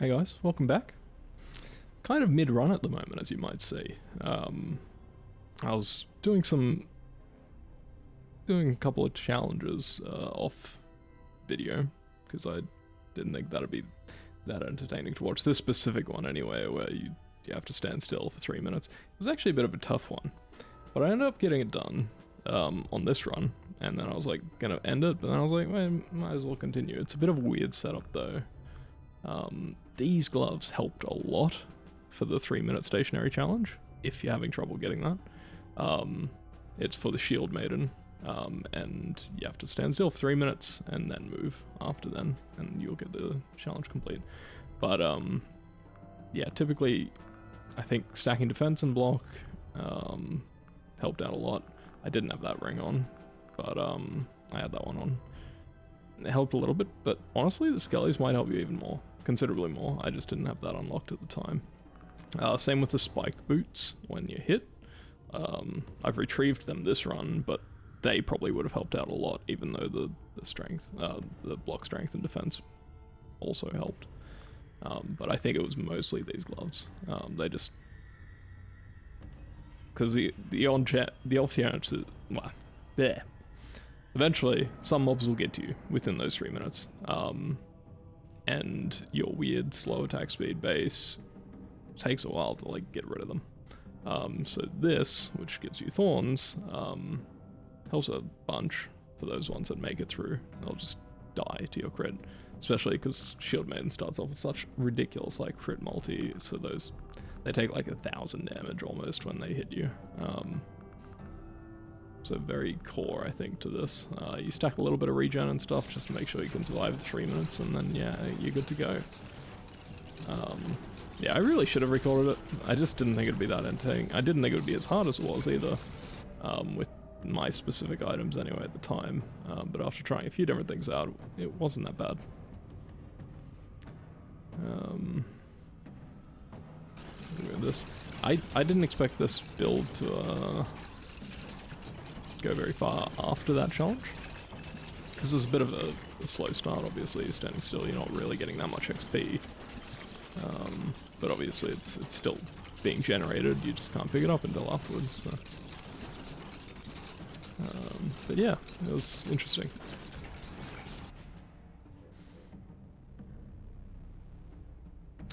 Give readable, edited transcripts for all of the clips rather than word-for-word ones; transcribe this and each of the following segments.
Hey guys, welcome back. Kind of mid-run at the moment, as you might see. I was doing a couple of challenges off video, because I didn't think that'd be that entertaining to watch. This specific one anyway, where you have to stand still for 3 minutes. It was actually a bit of a tough one, but I ended up getting it done on this run, and then I was like gonna end it, but then I was like, well, might as well continue. It's a bit of a weird setup though. These gloves helped a lot for the 3-minute stationary challenge, if you're having trouble getting that. It's for the shield Maiden, and you have to stand still for 3 minutes and then move after then, and you'll get the challenge complete. But yeah, typically I think stacking defense and block helped out a lot. I didn't have that ring on, but I had that one on. It helped a little bit, but honestly the skellies might help you even more, considerably more. I just didn't have that unlocked at the time. Same with the spike boots when you hit. I've retrieved them this run, but they probably would have helped out a lot, even though the strength, the block strength and defense also helped. But I think it was mostly these gloves. They just, because the off chance, well, there. Eventually, some mobs will get to you within those 3 minutes, and your weird slow attack speed base takes a while to like get rid of them. So this, which gives you thorns, helps a bunch for those ones that make it through. They'll just die to your crit, especially because Shield Maiden starts off with such ridiculous like crit multi, so they take like 1,000 damage almost when they hit you. So very core, I think, to this. You stack a little bit of regen and stuff just to make sure you can survive the 3 minutes, and then yeah, you're good to go. Yeah, I really should have recorded it. I just didn't think it'd be that entertaining. I didn't think it would be as hard as it was either, with my specific items anyway at the time. But after trying a few different things out, it wasn't that bad. Look at this. I didn't expect this build to go very far after that challenge, because it's a bit of a slow start. Obviously, you're standing still, you're not really getting that much XP, but obviously it's still being generated, you just can't pick it up until afterwards, so. But yeah, it was interesting.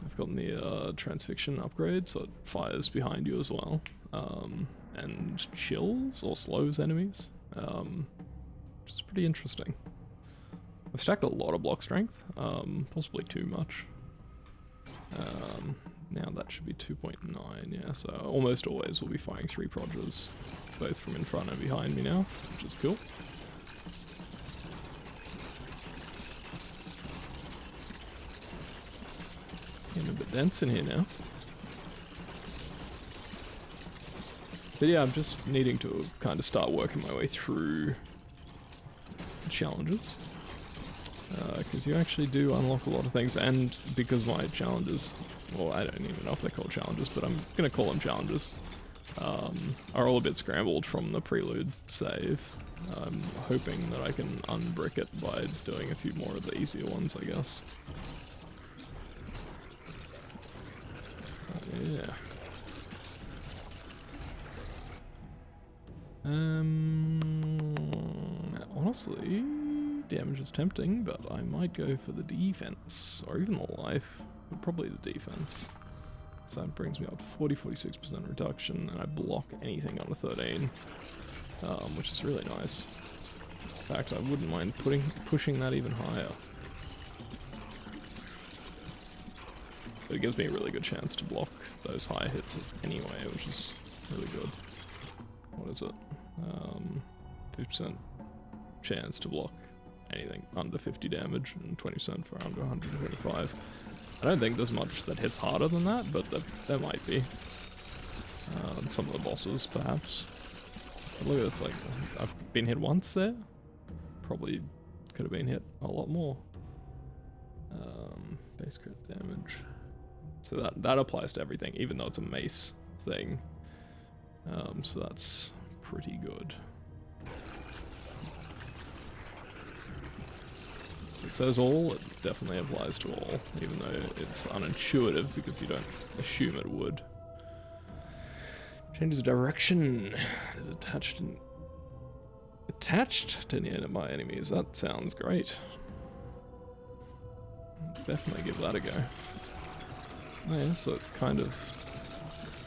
I've gotten the transfixion upgrade, so it fires behind you as well, and chills or slows enemies, which is pretty interesting. I've stacked a lot of block strength, possibly too much. Now that should be 2.9, yeah, so almost always we'll be firing 3 prodges, both from in front and behind me now, which is cool. Getting a bit dense in here now. But yeah, I'm just needing to kind of start working my way through challenges, because you actually do unlock a lot of things, and because my challenges, well, I don't even know if they're called challenges, but I'm going to call them challenges, are all a bit scrambled from the prelude save. I'm hoping that I can unbrick it by doing a few more of the easier ones, I guess. Yeah. Honestly, damage is tempting, but I might go for the defense, or even the life, but probably the defense. So that brings me up to 46% reduction, and I block anything under 13, which is really nice. In fact, I wouldn't mind pushing that even higher. But it gives me a really good chance to block those higher hits anyway, which is really good. What is it? 50% chance to block anything under 50 damage, and 20% for under 125. I don't think there's much that hits harder than that, but there might be. Some of the bosses, perhaps. But look at this, like, I've been hit once there. Probably could have been hit a lot more. Base crit damage. So that applies to everything, even though it's a mace thing. So that's pretty good. It says all, it definitely applies to all, even though it's unintuitive because you don't assume it would. Changes direction. Is attached to any of my enemies. That sounds great. Definitely give that a go. Oh yeah, so it kind of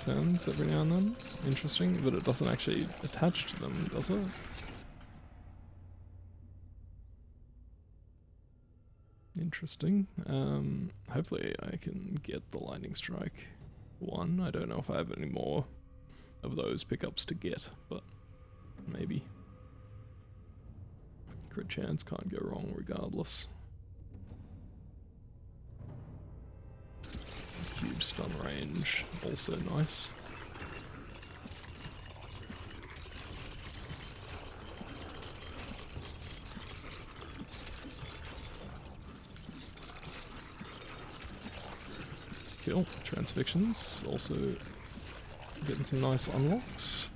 turns every now and then. Interesting, but it doesn't actually attach to them, does it? Interesting. Hopefully I can get the lightning strike one. I don't know if I have any more of those pickups to get, but maybe. Crit chance can't go wrong regardless. Huge stun range, also nice. Cool. Transfixtions, also getting some nice unlocks.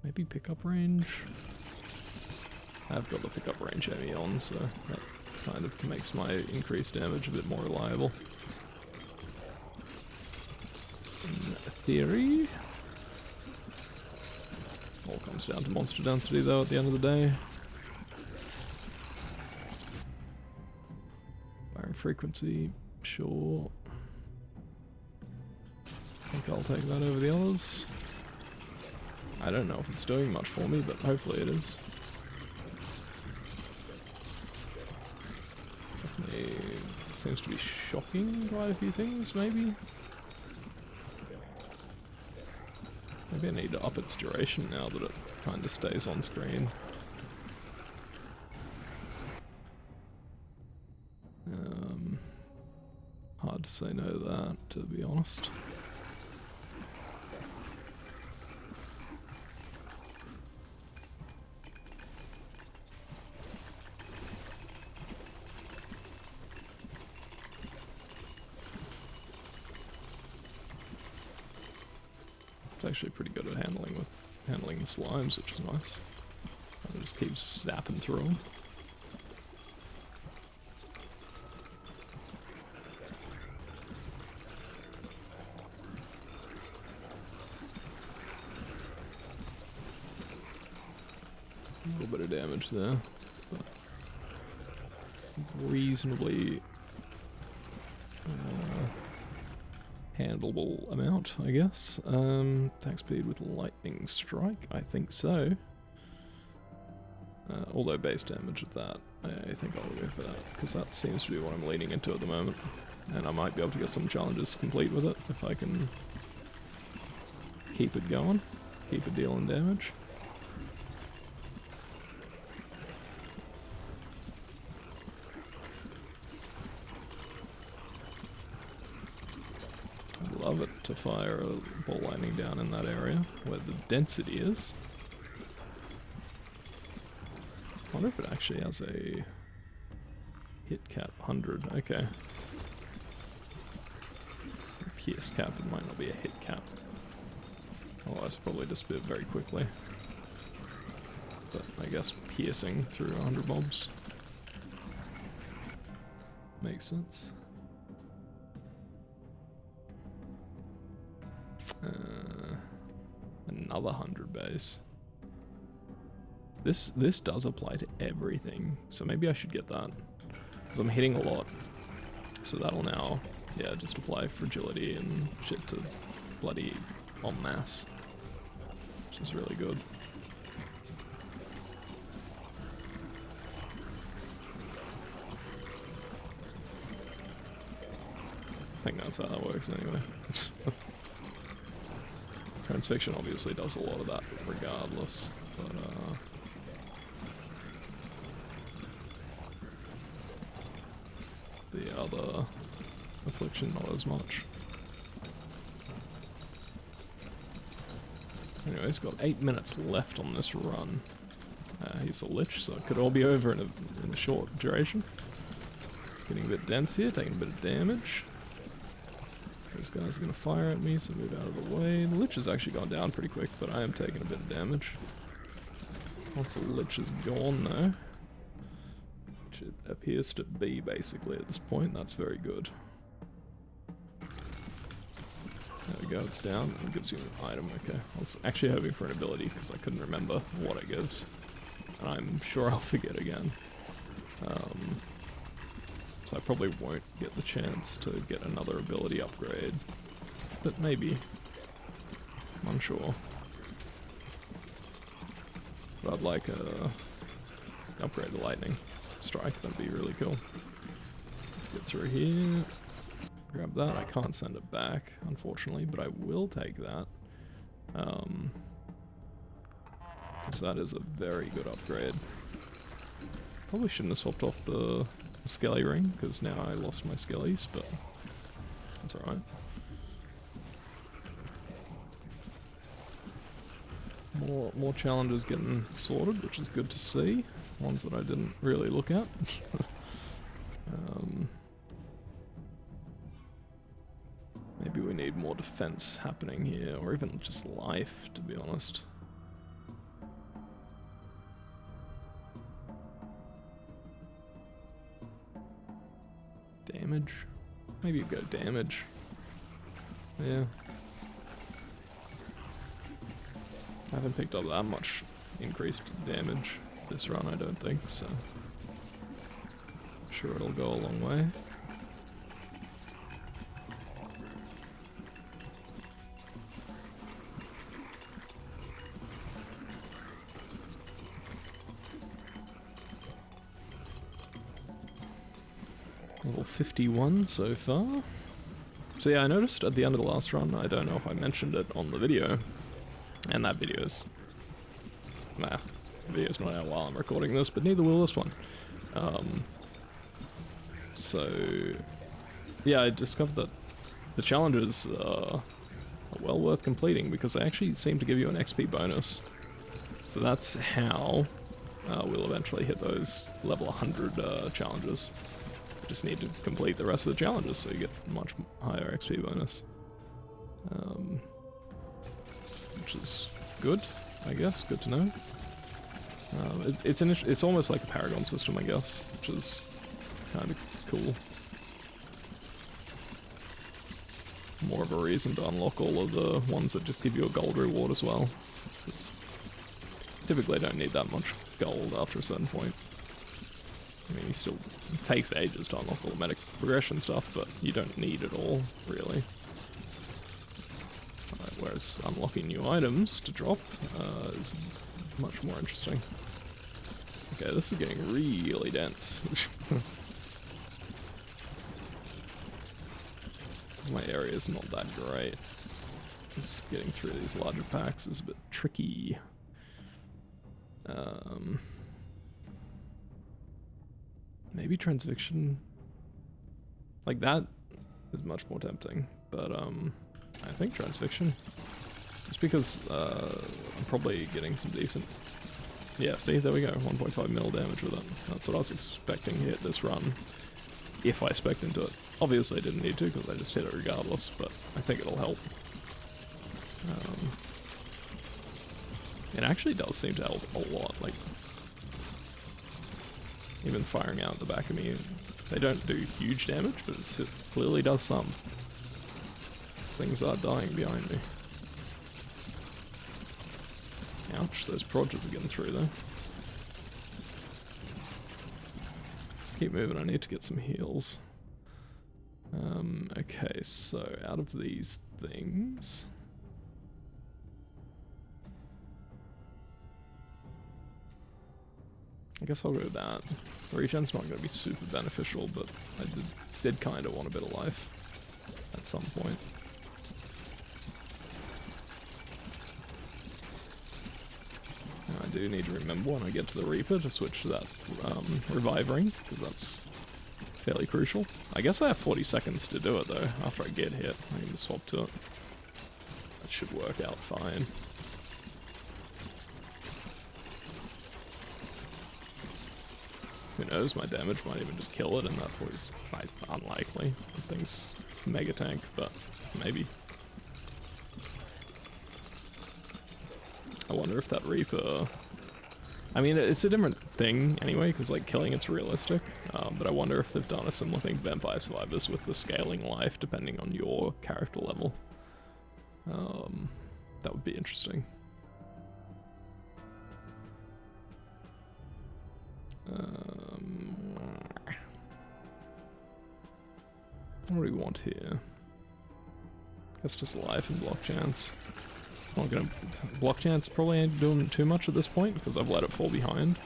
Maybe pickup range? I've got the pickup range Emmy on, so that kind of makes my increased damage a bit more reliable. In theory, all comes down to monster density though at the end of the day. Firing frequency, sure. I think I'll take that over the others. I don't know if it's doing much for me, but hopefully it is. Definitely seems to be shocking quite a few things, maybe? Maybe I need to up its duration now that it kind of stays on screen. Hard to say no to that, to be honest. It's actually pretty good at handling the slimes, which is nice. It just keeps zapping through them. A little bit of damage there, but reasonably handleable amount, I guess. Attack speed with lightning strike, I think so. Although base damage with that, I think I'll go for that, because that seems to be what I'm leaning into at the moment. And I might be able to get some challenges complete with it, if I can keep it going, keep it dealing damage. Love it to fire a ball lightning down in that area where the density is. I wonder if it actually has a hit cap 100. Okay. Pierce cap, it might not be a hit cap. Otherwise, probably disappear very quickly. But I guess piercing through 100 mobs makes sense. Another 100 base. This does apply to everything, so maybe I should get that, because I'm hitting a lot. So that'll now, yeah, just apply fragility and shit to bloody en masse, which is really good. I think that's how that works anyway. Transfixion obviously does a lot of that regardless, but the other affliction not as much. Anyway, he's got 8 minutes left on this run. He's a lich, so it could all be over in a short duration. Getting a bit dense here, taking a bit of damage. This guy's gonna fire at me, so move out of the way. The Lich has actually gone down pretty quick, but I am taking a bit of damage. Once the Lich is gone though, which it appears to be basically at this point, that's very good. There we go, it's down, and it gives you an item, okay. I was actually hoping for an ability because I couldn't remember what it gives. And I'm sure I'll forget again. So I probably won't get the chance to get another ability upgrade. But maybe. I'm unsure. But I'd like a upgrade the lightning strike, that'd be really cool. Let's get through here. Grab that. I can't send it back, unfortunately, but I will take that. Because that is a very good upgrade. Probably shouldn't have swapped off the Skelly ring, because now I lost my Skellies, but that's alright. More challenges getting sorted, which is good to see. Ones that I didn't really look at. Maybe we need more defense happening here, or even just life, to be honest. Damage? Maybe you go damage. Yeah. I haven't picked up that much increased damage this run, I don't think, so I'm sure it'll go a long way. Level 51 so far. So yeah, I noticed at the end of the last run, I don't know if I mentioned it on the video, and that video's... nah, the video's not out while I'm recording this, but neither will this one. So... yeah, I discovered that the challenges are well worth completing, because they actually seem to give you an XP bonus. So that's how we'll eventually hit those level 100 challenges. You just need to complete the rest of the challenges so you get much higher XP bonus. Which is good, I guess, good to know. It's almost like a Paragon system, I guess, which is kind of cool. More of a reason to unlock all of the ones that just give you a gold reward as well. Because typically don't need that much gold after a certain point. I mean, it takes ages to unlock all the medic progression stuff, but you don't need it all, really. Whereas unlocking new items to drop is much more interesting. Okay, this is getting really dense. My area is not that great. Just getting through these larger packs is a bit tricky. Maybe Transfixion, like that is much more tempting, but I think Transfixion, just because I'm probably getting some decent, yeah, see, there we go, 1.5 mil damage with it. That's what I was expecting to hit this run, if I spec'd into it. Obviously I didn't need to, because I just hit it regardless, but I think it'll help. It actually does seem to help a lot, like, even firing out the back of me, they don't do huge damage, but it clearly does some. Things are dying behind me. Ouch, those prodges are getting through though. Let's keep moving, I need to get some heals. Okay, so out of these things... I guess I'll go with that. Regen's not going to be super beneficial, but I did kind of want a bit of life at some point. Now I do need to remember when I get to the Reaper to switch to that Revive Ring, because that's fairly crucial. I guess I have 40 seconds to do it though, after I get hit. I can just swap to it. That should work out fine. Who knows, my damage might even just kill it, and that was unlikely. The thing's mega tank, but maybe. I wonder if that Reaper... I mean, it's a different thing anyway, because like killing it's realistic, but I wonder if they've done a similar thing to Vampire Survivors with the scaling life depending on your character level. That would be interesting. What do we want here? That's just life and block chance. It's not gonna... Block chance probably ain't doing too much at this point because I've let it fall behind.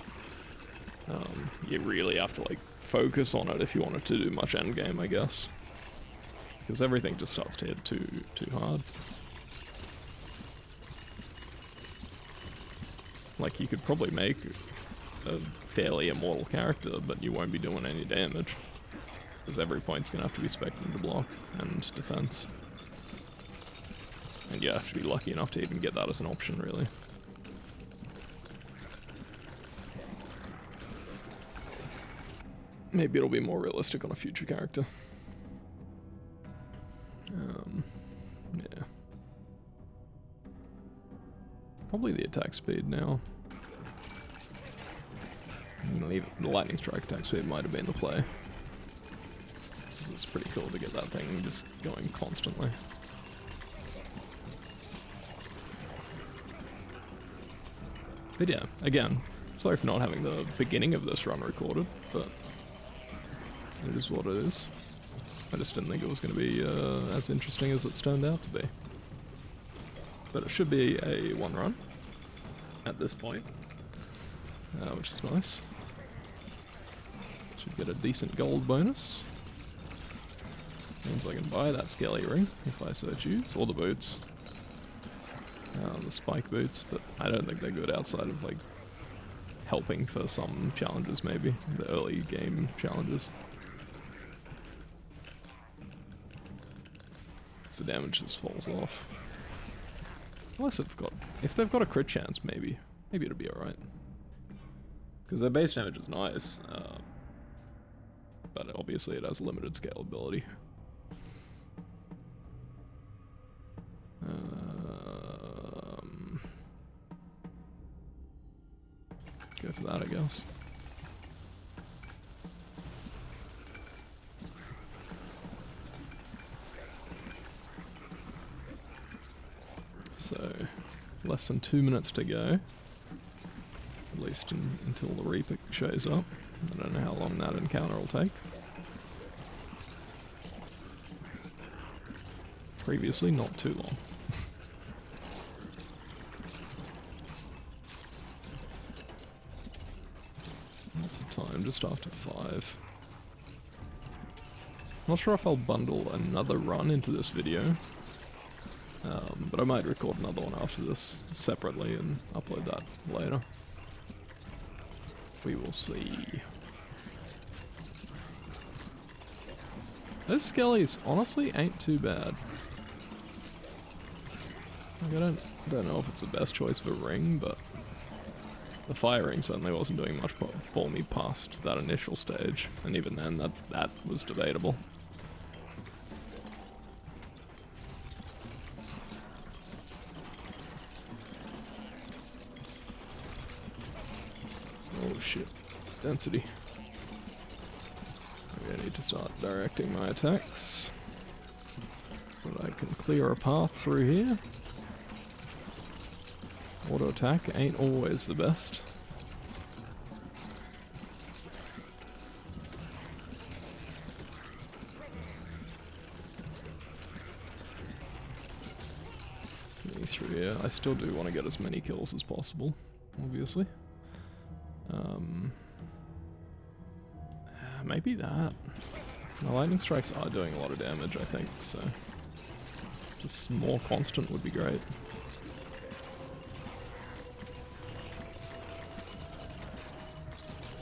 You really have to like focus on it if you want it to do much endgame, I guess. Because everything just starts to hit too hard. Like you could probably make a fairly immortal character, but you won't be doing any damage. Because every point's gonna have to be spec'd into block and defense. And you have to be lucky enough to even get that as an option, really. Maybe it'll be more realistic on a future character. Yeah. Probably the attack speed now. The lightning strike attack speed might have been the play. Because it's pretty cool to get that thing just going constantly. But yeah, again, sorry for not having the beginning of this run recorded, but it is what it is. I just didn't think it was going to be as interesting as it's turned out to be. But it should be a one run at this point, which is nice. Should get a decent gold bonus. Means I can buy that skelly ring if I so choose, or the boots. The spike boots, but I don't think they're good outside of like helping for some challenges, maybe the early game challenges. So the damage just falls off. Unless if they've got a crit chance, maybe it'll be alright. Because their base damage is nice, but obviously it has limited scalability. Go for that, I guess. So, less than 2 minutes to go. At least until the Reaper shows up. I don't know how long that encounter will take. Previously, not too long. What's the time? Just after 5. Not sure if I'll bundle another run into this video. But I might record another one after this separately and upload that later. We will see. Those skellies honestly ain't too bad. Like, I don't know if it's the best choice for ring, but the fire ring certainly wasn't doing much for me past that initial stage, and even then that was debatable. Oh shit, density. Maybe I need to start directing my attacks so that I can clear a path through here. Auto attack ain't always the best. Get me through here. I still do want to get as many kills as possible, obviously. Maybe that. The lightning strikes are doing a lot of damage, I think, so just more constant would be great.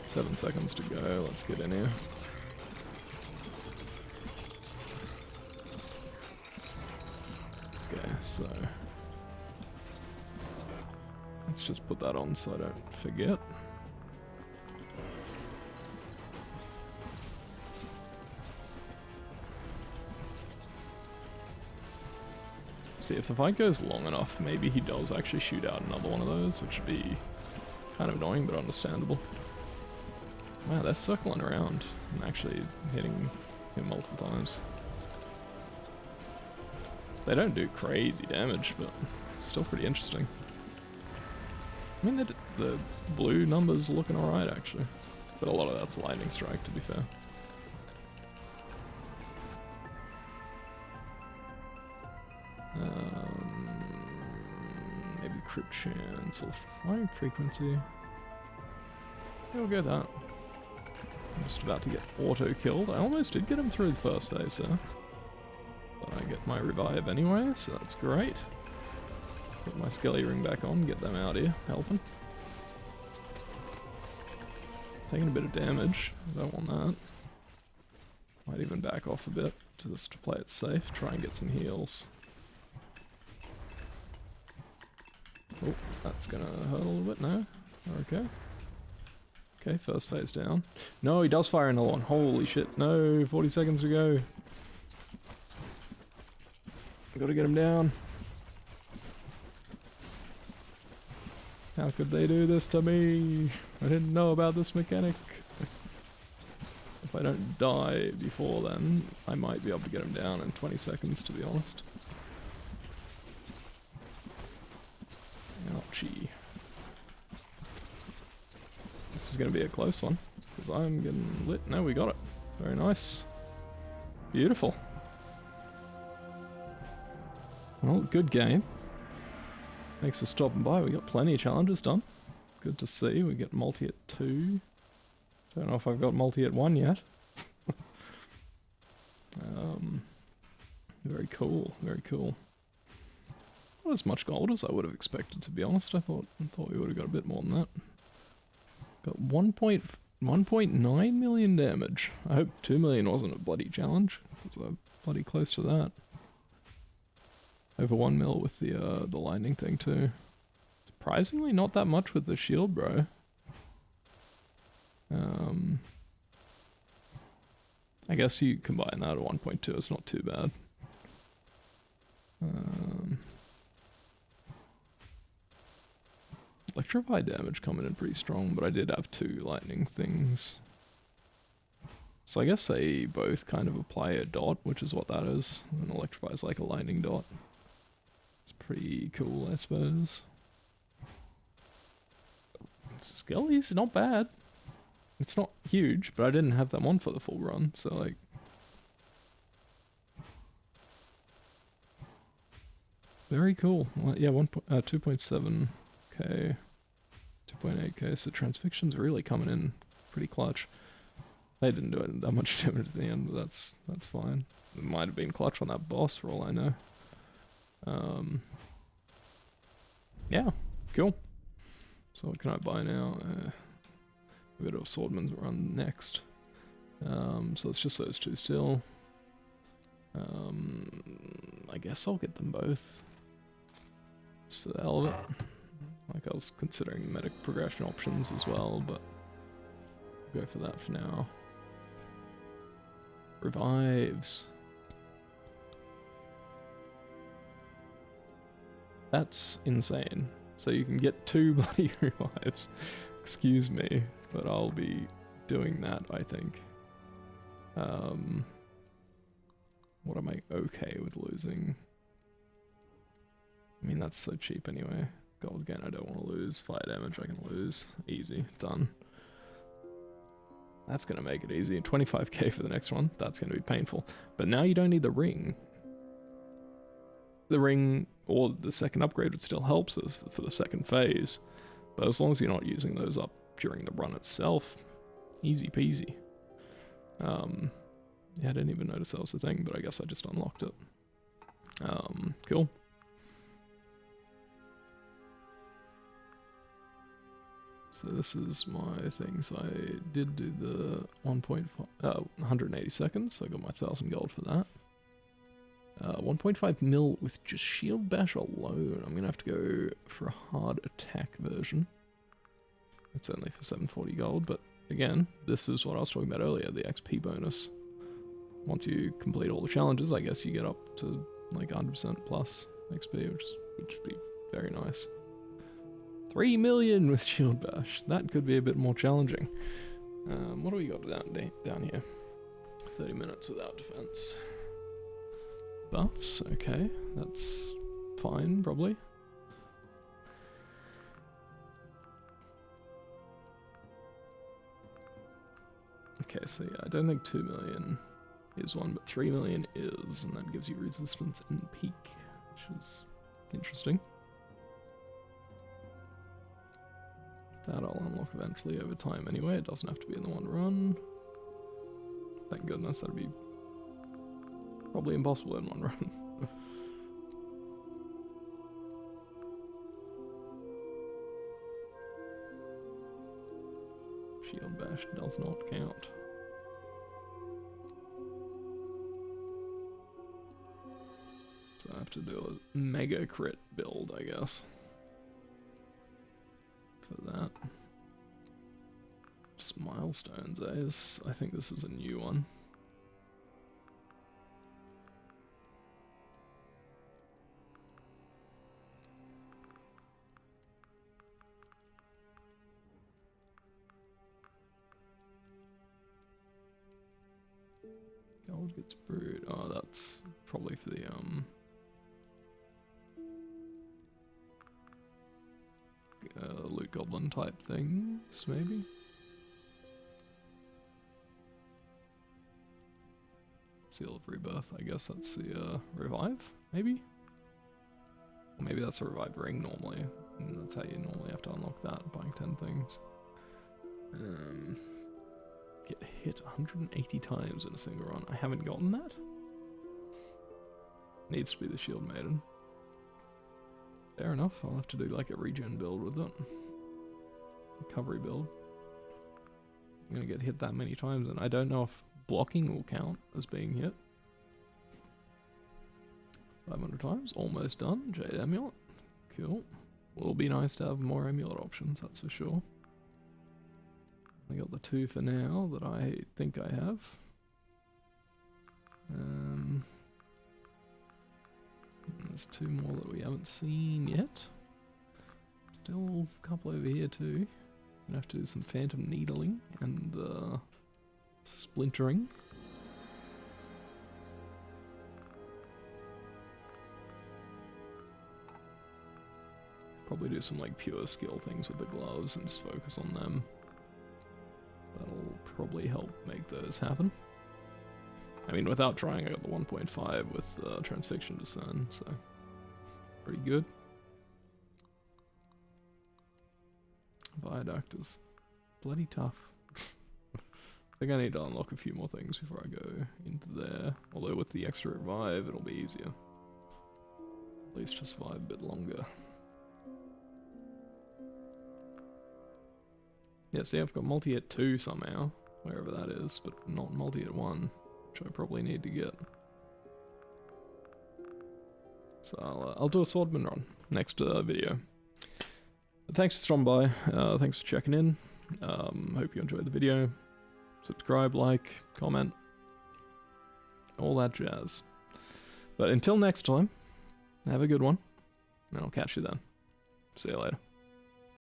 Seven seconds to go, let's get in here. Okay, so let's just put that on so I don't forget. See, if the fight goes long enough, maybe he does actually shoot out another one of those, which would be kind of annoying, but understandable. Wow, they're circling around and actually hitting him multiple times. They don't do crazy damage, but still pretty interesting. I mean, the blue numbers are looking alright, actually. But a lot of that's lightning strike, to be fair. Maybe crit chance or flying frequency. Yeah, we'll go that. I'm just about to get auto-killed. I almost did get him through the first phase there. But I get my revive anyway, so that's great. Put my Skelly ring back on, get them out here, helping. Taking a bit of damage, don't want that. Might even back off a bit, just to play it safe, try and get some heals. Oh, that's gonna hurt a little bit now. Okay. Okay, first phase down. No, he does fire another one. Holy shit, no, 40 seconds to go. Gotta get him down. How could they do this to me? I didn't know about this mechanic. If I don't die before then, I might be able to get him down in 20 seconds, to be honest. Ouchie. This is going to be a close one, because I'm getting lit. No, we got it. Very nice. Beautiful. Well, good game. Thanks for stopping by. We got plenty of challenges done. Good to see. We get multi at 2. Don't know if I've got multi at 1 yet. Very cool. Very cool. Not as much gold as I would have expected, to be honest. I thought we would have got a bit more than that. Got 1.9 million damage. I hope 2 million wasn't a bloody challenge, because I'm bloody close to that. Over 1 mil with the lightning thing too. Surprisingly, not that much with the shield, bro. I guess you combine that at 1.2, it's not too bad. Electrify damage coming in pretty strong, but I did have 2 lightning things. So I guess they both kind of apply a dot, which is what that is. And electrify is like a lightning dot. It's pretty cool, I suppose. Skelly's not bad. It's not huge, but I didn't have them on for the full run, so like... Very cool. Well, yeah, 2.7k, 2.8k, so Transfiction's really coming in pretty clutch. They didn't do it that much damage at the end, but that's fine. It might have been clutch on that boss for all I know. Yeah, cool. So what can I buy now? We've got a Swordman's run next. So it's just those 2 still. I guess I'll get them both. Just for the hell of it. Like, I was considering medic progression options as well, but I'll go for that for now. Revives. That's insane. So you can get 2 bloody revives. Excuse me, but I'll be doing that, I think. What am I okay with losing? I mean, that's so cheap anyway. Gold again, I don't want to lose. Fire damage, I can lose. Easy, done. That's going to make it easy. 25k for the next one. That's going to be painful. But now you don't need the ring. The ring or the second upgrade would still help us for the second phase. But as long as you're not using those up during the run itself, easy peasy. Yeah, I didn't even notice that was a thing, but I guess I just unlocked it. Cool. So this is my thing. So I did do the 180 seconds. So I got my 1,000 gold for that. 1.5 mil with just shield bash alone. I'm gonna have to go for a hard attack version. It's only for 740 gold, but again, this is what I was talking about earlier, the XP bonus. Once you complete all the challenges, I guess you get up to like 100% plus XP, which would be very nice. 3 million with Shield Bash. That could be a bit more challenging. What do we got down here? 30 minutes without defense. Buffs, okay, that's fine, probably. Okay, so yeah, I don't think 2 million is one, but 3 million is, and that gives you resistance in peak, which is interesting. That I'll unlock eventually over time anyway, it doesn't have to be in the one run. Thank goodness, that'd be probably impossible in one run. Shield Bash does not count. So I have to do a mega crit build, I guess. For that. Just milestones, I think this is a new one. Gold gets brewed. Oh, that's probably for the loot goblin type things, maybe? Seal of Rebirth, I guess that's the revive, maybe? Or maybe that's a revive ring normally, and that's how you normally have to unlock that, buying 10 things. Get hit 180 times in a single run. I haven't gotten that? Needs to be the Shield Maiden. Fair enough, I'll have to do like a regen build with it. Recovery build. I'm gonna get hit that many times, and I don't know if blocking will count as being hit. 500 times, almost done. Jade Amulet, cool. Will be nice to have more amulet options, that's for sure. I got the 2 for now that I think I have. There's 2 more that we haven't seen yet. Still a couple over here too. Gonna have to do some phantom needling and splintering. Probably do some like pure skill things with the gloves and just focus on them. That'll probably help make those happen. I mean, without trying, I got the 1.5 with Transfixion Discern, so pretty good. Viaduct is bloody tough. I think I need to unlock a few more things before I go into there. Although with the extra revive, it'll be easier. At least to survive a bit longer. Yeah, see, I've got multi at 2 somehow, wherever that is, but not multi at 1, which I probably need to get. So I'll do a swordman run next video. But thanks for stopping by, thanks for checking in, hope you enjoyed the video. Subscribe, like, comment, all that jazz. But until next time, have a good one, and I'll catch you then. See you later.